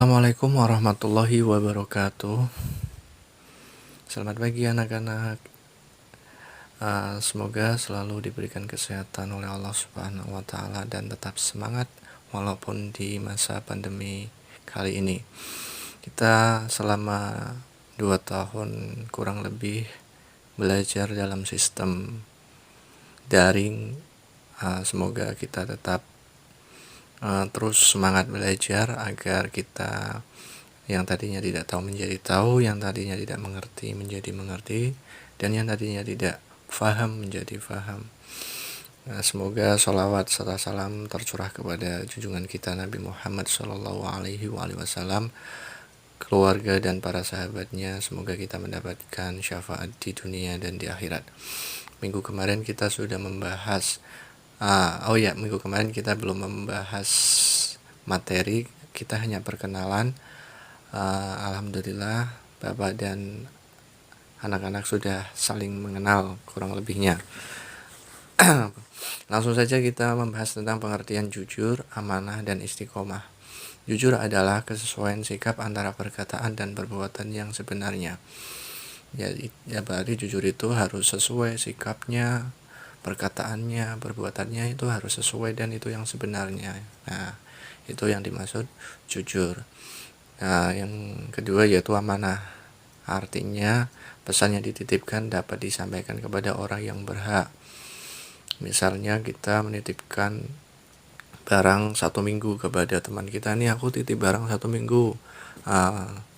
Assalamualaikum warahmatullahi wabarakatuh. Selamat pagi anak-anak. Semoga selalu diberikan kesehatan oleh Allah Subhanahu wa Ta'ala dan tetap semangat walaupun di masa pandemi kali ini. Kita selama 2 tahun kurang lebih belajar dalam sistem daring. Semoga kita tetap terus semangat belajar agar kita yang tadinya tidak tahu menjadi tahu, yang tadinya tidak mengerti menjadi mengerti, dan yang tadinya tidak faham menjadi faham. Semoga sholawat serta salam tercurah kepada junjungan kita Nabi Muhammad SAW, keluarga dan para sahabatnya. Semoga kita mendapatkan syafaat di dunia dan di akhirat. Minggu kemarin kita sudah membahas minggu kemarin kita belum membahas materi, kita hanya perkenalan. Alhamdulillah Bapak dan anak-anak sudah saling mengenal kurang lebihnya. Langsung saja kita membahas tentang pengertian jujur, amanah, dan istiqomah. Jujur adalah kesesuaian sikap antara perkataan dan perbuatan yang sebenarnya. Ya berarti jujur itu harus sesuai sikapnya, perkataannya, perbuatannya itu harus sesuai dan itu yang sebenarnya. Nah, itu yang dimaksud jujur. Nah, yang kedua yaitu amanah. Artinya pesan yang dititipkan dapat disampaikan kepada orang yang berhak. Misalnya kita menitipkan barang 1 minggu kepada teman kita, nih aku titip barang 1 minggu,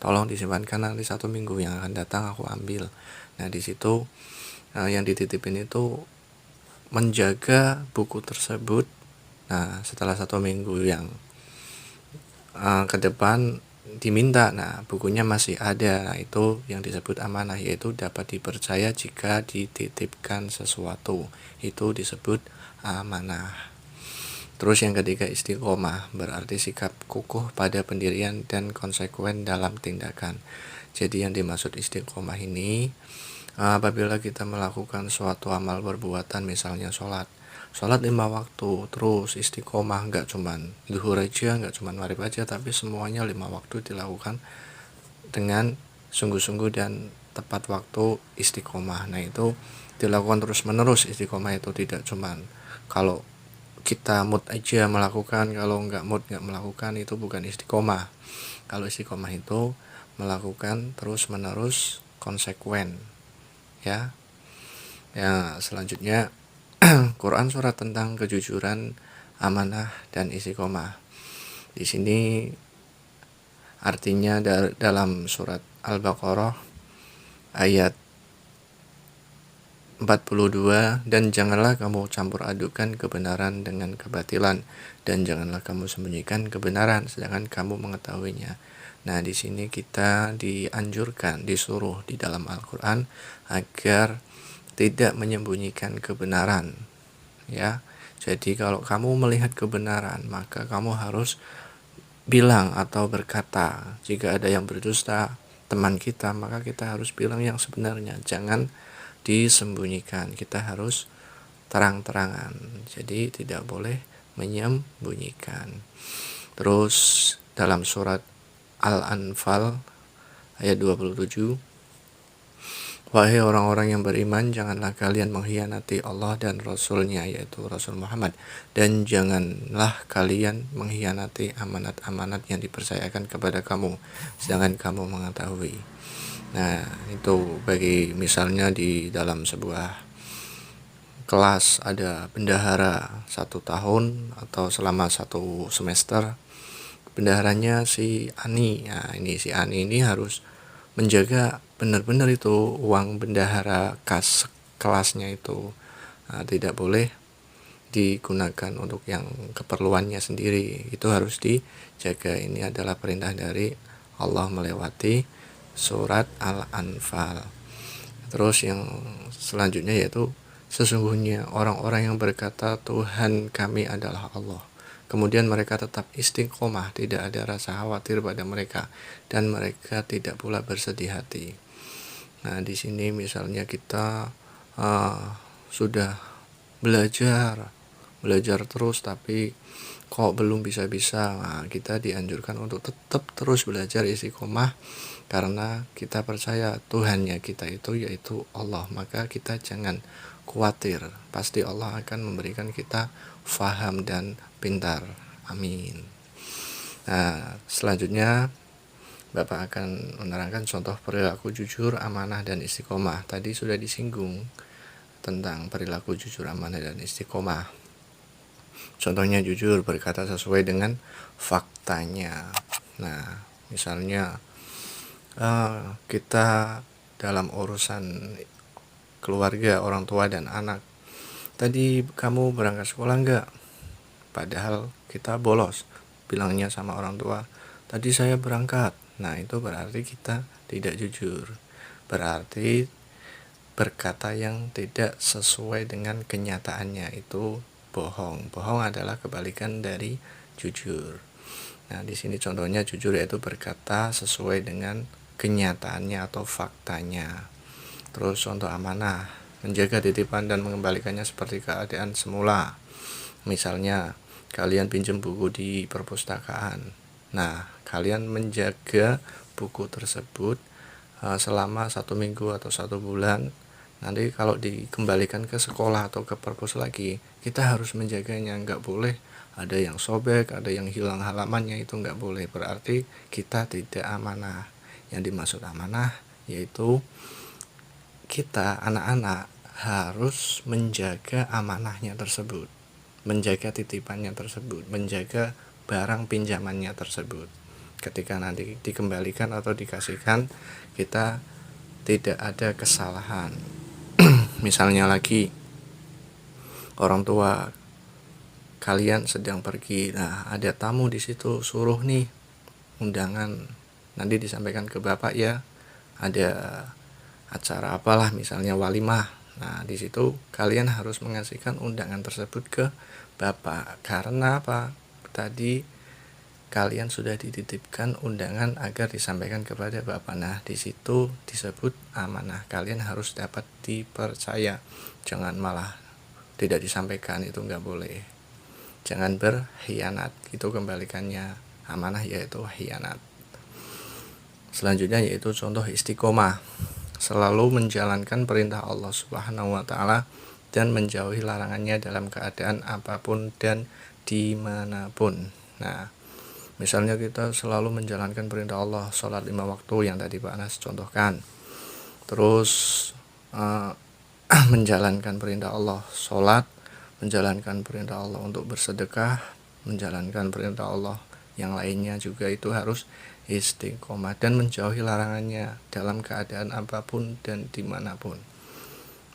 tolong disimpankan, nanti 1 minggu yang akan datang aku ambil. Nah di situ yang dititipin itu menjaga buku tersebut. Nah setelah 1 minggu yang ke depan diminta, nah bukunya masih ada. Nah itu yang disebut amanah, yaitu dapat dipercaya jika dititipkan sesuatu, itu disebut amanah. Terus yang ketiga istiqomah, berarti sikap kukuh pada pendirian dan konsekuen dalam tindakan. Jadi yang dimaksud istiqomah ini apabila kita melakukan suatu amal perbuatan, misalnya sholat 5 waktu, terus istiqomah, nggak cuman zuhur aja, nggak cuman maghrib aja, tapi semuanya 5 waktu dilakukan dengan sungguh-sungguh dan tepat waktu istiqomah. Nah itu dilakukan terus menerus. Istiqomah itu tidak cuman kalau kita mood aja melakukan, kalau nggak mood nggak melakukan, itu bukan istiqomah. Kalau istiqomah itu melakukan terus menerus, konsekuen, ya. Selanjutnya Quran surat tentang kejujuran, amanah, dan istiqomah. Di sini artinya dalam surat Al-Baqarah ayat 42, dan janganlah kamu campur adukan kebenaran dengan kebatilan, dan janganlah kamu sembunyikan kebenaran sedangkan kamu mengetahuinya. Nah, di sini kita dianjurkan, disuruh di dalam Al-Qur'an agar tidak menyembunyikan kebenaran, ya. Jadi kalau kamu melihat kebenaran, maka kamu harus bilang atau berkata. Jika ada yang berdusta teman kita, maka kita harus bilang yang sebenarnya, jangan disembunyikan. Kita harus terang-terangan, jadi tidak boleh menyembunyikan. Terus dalam surat Al-Anfal ayat 27, wahai orang-orang yang beriman, janganlah kalian mengkhianati Allah dan Rasul-Nya, yaitu Rasul Muhammad, dan janganlah kalian mengkhianati amanat-amanat yang dipercayakan kepada kamu sedangkan kamu mengetahui. Nah itu bagi misalnya di dalam sebuah kelas ada bendahara 1 tahun atau selama 1 semester, bendaharanya si Ani. Nah ini si Ani ini harus menjaga benar-benar itu uang bendahara kas kelasnya itu, tidak boleh digunakan untuk yang keperluannya sendiri, itu harus dijaga. Ini adalah perintah dari Allah melewati surat Al-Anfal. Terus yang selanjutnya yaitu sesungguhnya orang-orang yang berkata Tuhan kami adalah Allah, kemudian mereka tetap istiqomah, tidak ada rasa khawatir pada mereka, dan mereka tidak pula bersedih hati. Nah di sini misalnya kita sudah belajar belajar terus tapi kok belum bisa-bisa. Nah, kita dianjurkan untuk tetap terus belajar istiqomah karena kita percaya Tuhannya kita itu yaitu Allah. Maka kita jangan khawatir, pasti Allah akan memberikan kita faham dan pintar. Amin. Nah, selanjutnya Bapak akan menerangkan contoh perilaku jujur, amanah, dan istiqomah. Tadi sudah disinggung tentang perilaku jujur, amanah, dan istiqomah. Contohnya jujur, berkata sesuai dengan faktanya. Nah, misalnya kita dalam urusan keluarga, orang tua dan anak. Tadi kamu berangkat sekolah enggak? Padahal kita bolos. Bilangnya sama orang tua, tadi saya berangkat. Nah, itu berarti kita tidak jujur. Berarti berkata yang tidak sesuai dengan kenyataannya itu bohong. Bohong adalah kebalikan dari jujur. Nah, di sini contohnya jujur yaitu berkata sesuai dengan kenyataannya atau faktanya. Terus contoh amanah, menjaga titipan dan mengembalikannya seperti keadaan semula. Misalnya kalian pinjam buku di perpustakaan. Nah, kalian menjaga buku tersebut selama 1 minggu atau 1 bulan. Nanti kalau dikembalikan ke sekolah atau ke perpus lagi, kita harus menjaganya. Nggak boleh ada yang sobek, ada yang hilang halamannya, itu nggak boleh. Berarti kita tidak amanah. Yang dimaksud amanah yaitu kita anak-anak harus menjaga amanahnya tersebut, menjaga titipannya tersebut, menjaga barang pinjamannya tersebut. Ketika nanti dikembalikan atau dikasihkan, kita tidak ada kesalahan. Misalnya lagi orang tua kalian sedang pergi, nah ada tamu di situ, suruh nih undangan nanti disampaikan ke bapak ya, ada acara apalah misalnya walimah. Nah, di situ kalian harus mengasihkan undangan tersebut ke bapak. Karena apa? Tadi kalian sudah dititipkan undangan agar disampaikan kepada bapak. Nah, di situ disebut amanah. Kalian harus dapat dipercaya. Jangan malah tidak disampaikan, itu nggak boleh. Jangan berkhianat. Itu kembalikannya amanah yaitu khianat. Selanjutnya yaitu contoh istiqomah, selalu menjalankan perintah Allah Subhanahu wa taala dan menjauhi larangannya dalam keadaan apapun dan dimanapun. Nah, misalnya kita selalu menjalankan perintah Allah, sholat 5 waktu yang tadi Pak Anas contohkan. Terus menjalankan perintah Allah, sholat, menjalankan perintah Allah untuk bersedekah, menjalankan perintah Allah yang lainnya juga itu harus istiqomah dan menjauhi larangannya dalam keadaan apapun dan dimanapun.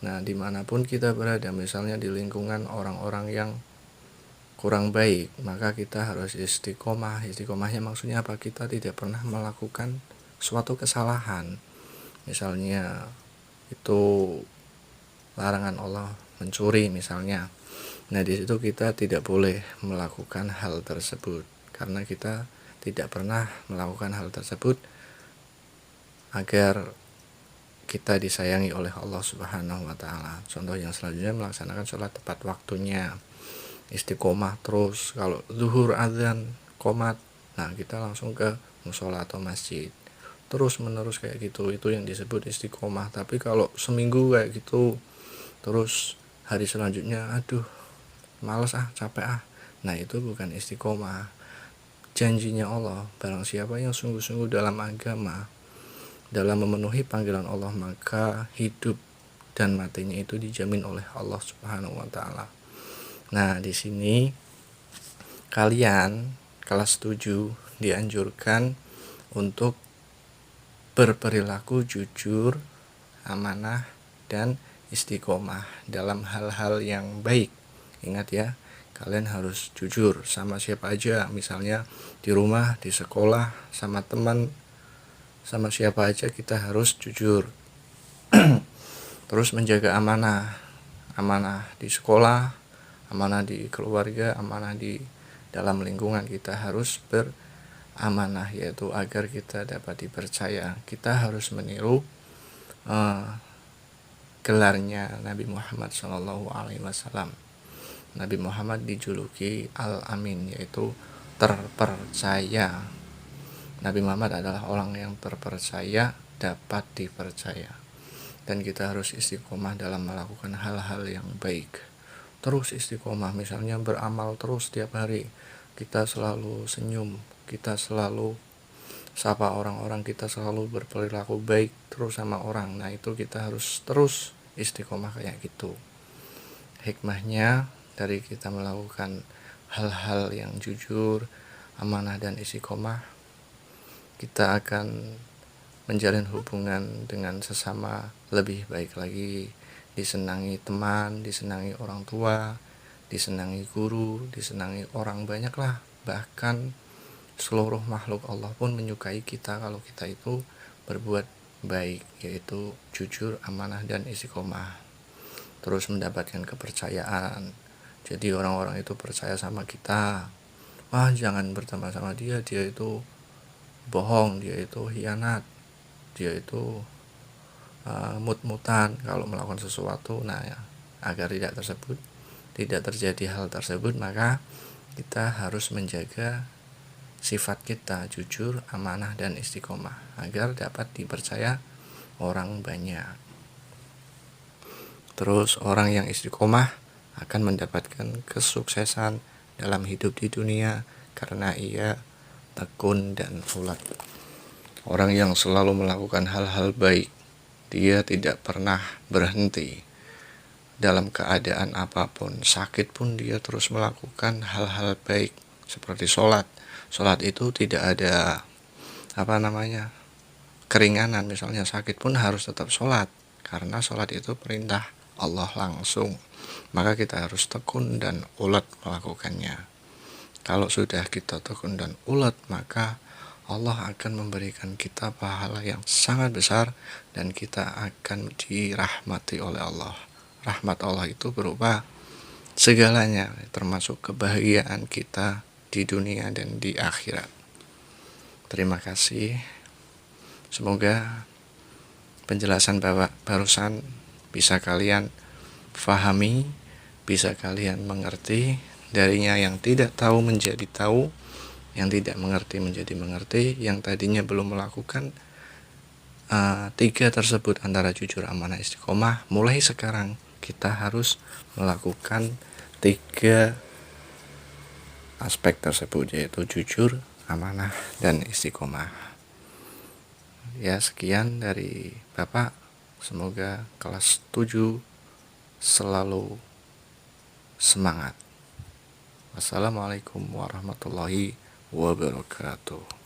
Nah, dimanapun kita berada, misalnya di lingkungan orang-orang yang kurang baik, maka kita harus istiqomah. Istiqomahnya maksudnya apa? Kita tidak pernah melakukan suatu kesalahan. Misalnya itu larangan Allah mencuri misalnya. Nah, di situ kita tidak boleh melakukan hal tersebut karena kita tidak pernah melakukan hal tersebut agar kita disayangi oleh Allah Subhanahu wa taala. Contoh yang selanjutnya melaksanakan sholat tepat waktunya. Istiqomah terus, kalau zuhur azan qomat, nah kita langsung ke mushola atau masjid. Terus menerus kayak gitu, itu yang disebut istiqomah. Tapi kalau seminggu kayak gitu, terus hari selanjutnya aduh males capek nah itu bukan istiqomah. Janjinya Allah, barang siapa yang sungguh-sungguh dalam agama, dalam memenuhi panggilan Allah, maka hidup dan matinya itu dijamin oleh Allah Subhanahu wa taala. Nah, di sini kalian kelas 7 dianjurkan untuk berperilaku jujur, amanah, dan istiqomah dalam hal-hal yang baik. Ingat ya, kalian harus jujur sama siapa aja, misalnya di rumah, di sekolah, sama teman, sama siapa aja kita harus jujur. Terus menjaga amanah, amanah di sekolah, amanah di keluarga, amanah di dalam lingkungan, kita harus beramanah, yaitu agar kita dapat dipercaya. Kita harus meniru gelarnya Nabi Muhammad SAW. Nabi Muhammad dijuluki Al-Amin, yaitu terpercaya. Nabi Muhammad adalah orang yang terpercaya, dapat dipercaya. Dan kita harus istiqomah dalam melakukan hal-hal yang baik. Terus istiqomah, misalnya beramal terus tiap hari. Kita selalu senyum, kita selalu sapa orang-orang, kita selalu berperilaku baik terus sama orang. Nah, itu kita harus terus istiqomah kayak gitu. Hikmahnya dari kita melakukan hal-hal yang jujur, amanah, dan istiqomah, kita akan menjalin hubungan dengan sesama lebih baik lagi, disenangi teman, disenangi orang tua, disenangi guru, disenangi orang banyak lah. Bahkan seluruh makhluk Allah pun menyukai kita kalau kita itu berbuat baik, yaitu jujur, amanah, dan istiqomah. Terus mendapatkan kepercayaan. Jadi orang-orang itu percaya sama kita. Wah, jangan berteman sama dia, dia itu bohong, dia itu hianat, dia itu mut-mutan kalau melakukan sesuatu. Nah ya, agar tidak terjadi hal tersebut, maka kita harus menjaga sifat kita jujur, amanah, dan istiqomah agar dapat dipercaya orang banyak. Terus orang yang istiqomah akan mendapatkan kesuksesan dalam hidup di dunia karena ia tekun dan ulet. Orang yang selalu melakukan hal-hal baik, dia tidak pernah berhenti. Dalam keadaan apapun, sakit pun dia terus melakukan hal-hal baik seperti sholat. Sholat itu tidak ada keringanan, misalnya sakit pun harus tetap sholat karena sholat itu perintah Allah langsung. Maka kita harus tekun dan ulet melakukannya. Kalau sudah kita tekun dan ulet, maka Allah akan memberikan kita pahala yang sangat besar dan kita akan dirahmati oleh Allah. Rahmat Allah itu berupa segalanya, termasuk kebahagiaan kita di dunia dan di akhirat. Terima kasih. Semoga penjelasan barusan bisa kalian fahami, bisa kalian mengerti. Darinya yang tidak tahu menjadi tahu, yang tidak mengerti menjadi mengerti, yang tadinya belum melakukan tiga tersebut antara jujur, amanah, istiqomah, mulai sekarang kita harus melakukan tiga aspek tersebut, yaitu jujur, amanah, dan istiqomah. Ya, sekian dari Bapak. Semoga kelas 7 selalu semangat. Wassalamualaikum warahmatullahi wabarakatuh.